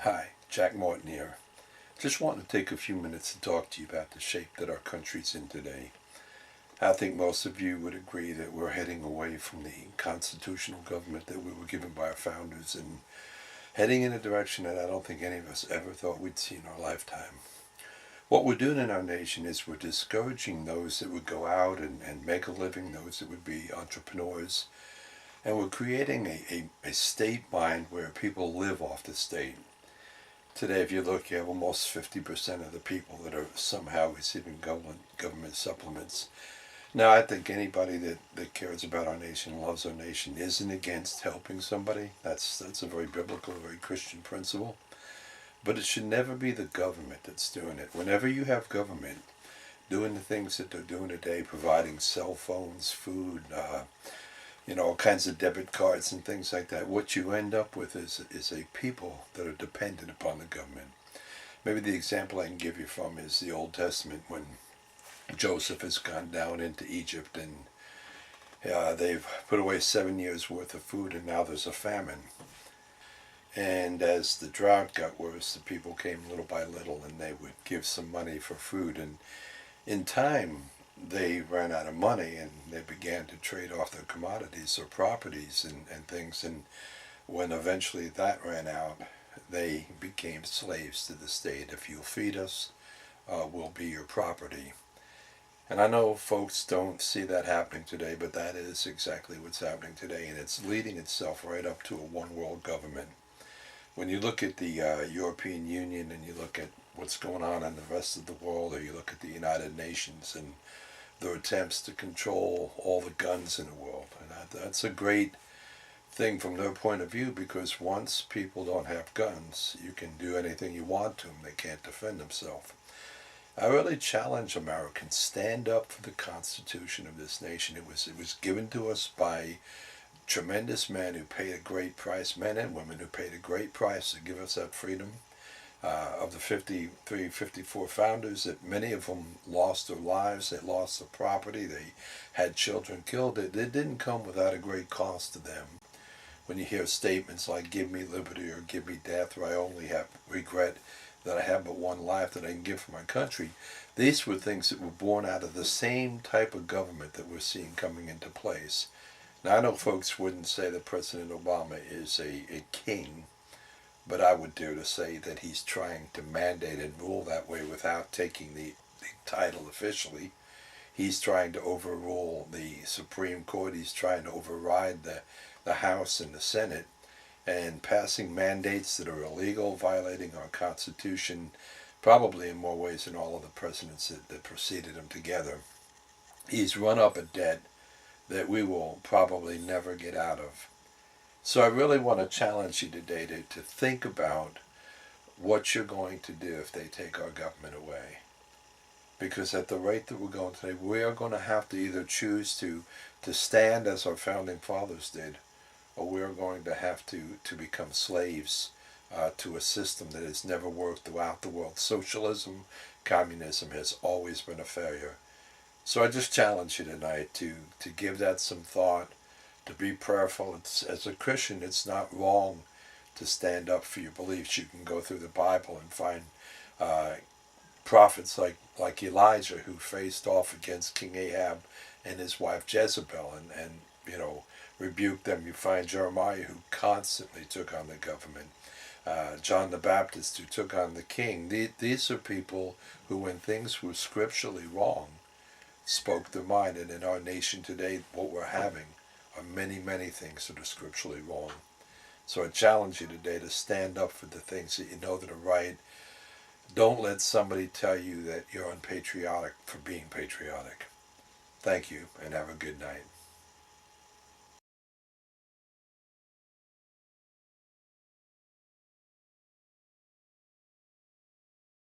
Hi, Jack Martin here. Just wanting to take a few minutes to talk to you about the shape that our country's in today. I think most of you would agree that we're heading away from the constitutional government that we were given by our founders and heading in a direction that I don't think any of us ever thought we'd see in our lifetime. What we're doing in our nation is we're discouraging those that would go out and make a living, those that would be entrepreneurs, and we're creating a state mind where people live off the state. Today, if you look, you have almost 50% of the people that are somehow receiving government supplements. Now, I think anybody that cares about our nation, loves our nation, isn't against helping somebody. That's a very biblical, very Christian principle. But it should never be the government that's doing it. Whenever you have government doing the things that they're doing today, providing cell phones, food, all kinds of debit cards and things like that, what you end up with is a people that are dependent upon the government. Maybe the example I can give you from is the Old Testament when Joseph has gone down into Egypt and they've put away 7 years worth of food and now there's a famine. And as the drought got worse, the people came little by little and they would give some money for food. And in time, they ran out of money and they began to trade off their commodities or properties and things. And when eventually that ran out, they became slaves to the state. If you'll feed us, we'll be your property. And I know folks don't see that happening today, but that is exactly what's happening today. And it's leading itself right up to a one world government. When you look at the European Union and you look at what's going on in the rest of the world, or you look at the United Nations and their attempts to control all the guns in the world. And that's a great thing from their point of view, because once people don't have guns, you can do anything you want to them. They can't defend themselves. I really challenge Americans, stand up for the Constitution of this nation. It was given to us by tremendous men who paid a great price, men and women who paid a great price to give us that freedom. Of the 53, 54 founders, that many of them lost their lives, they lost their property, they had children killed. It didn't come without a great cost to them. When you hear statements like, give me liberty or give me death, or I only have regret that I have but one life that I can give for my country, these were things that were born out of the same type of government that we're seeing coming into place. Now, I know folks wouldn't say that President Obama is a king, but I would dare to say that he's trying to mandate and rule that way without taking the title officially. He's trying to overrule the Supreme Court. He's trying to override the House and the Senate and passing mandates that are illegal, violating our Constitution, probably in more ways than all of the presidents that preceded him together. He's run up a debt that we will probably never get out of. So I really want to challenge you today to think about what you're going to do if they take our government away. Because at the rate that we're going today, we are going to have to either choose to stand as our founding fathers did, or we are going to have to become slaves to a system that has never worked throughout the world. Socialism, communism has always been a failure. So I just challenge you tonight to give that some thought, to be prayerful. As a Christian, it's not wrong to stand up for your beliefs. You can go through the Bible and find prophets like Elijah, who faced off against King Ahab and his wife Jezebel and rebuked them. You find Jeremiah, who constantly took on the government. John the Baptist, who took on the king. These are people who, when things were scripturally wrong, spoke their mind. And in our nation today, what we're having are many, many things that are scripturally wrong. So I challenge you today to stand up for the things that you know that are right. Don't let somebody tell you that you're unpatriotic for being patriotic. Thank you, and have a good night.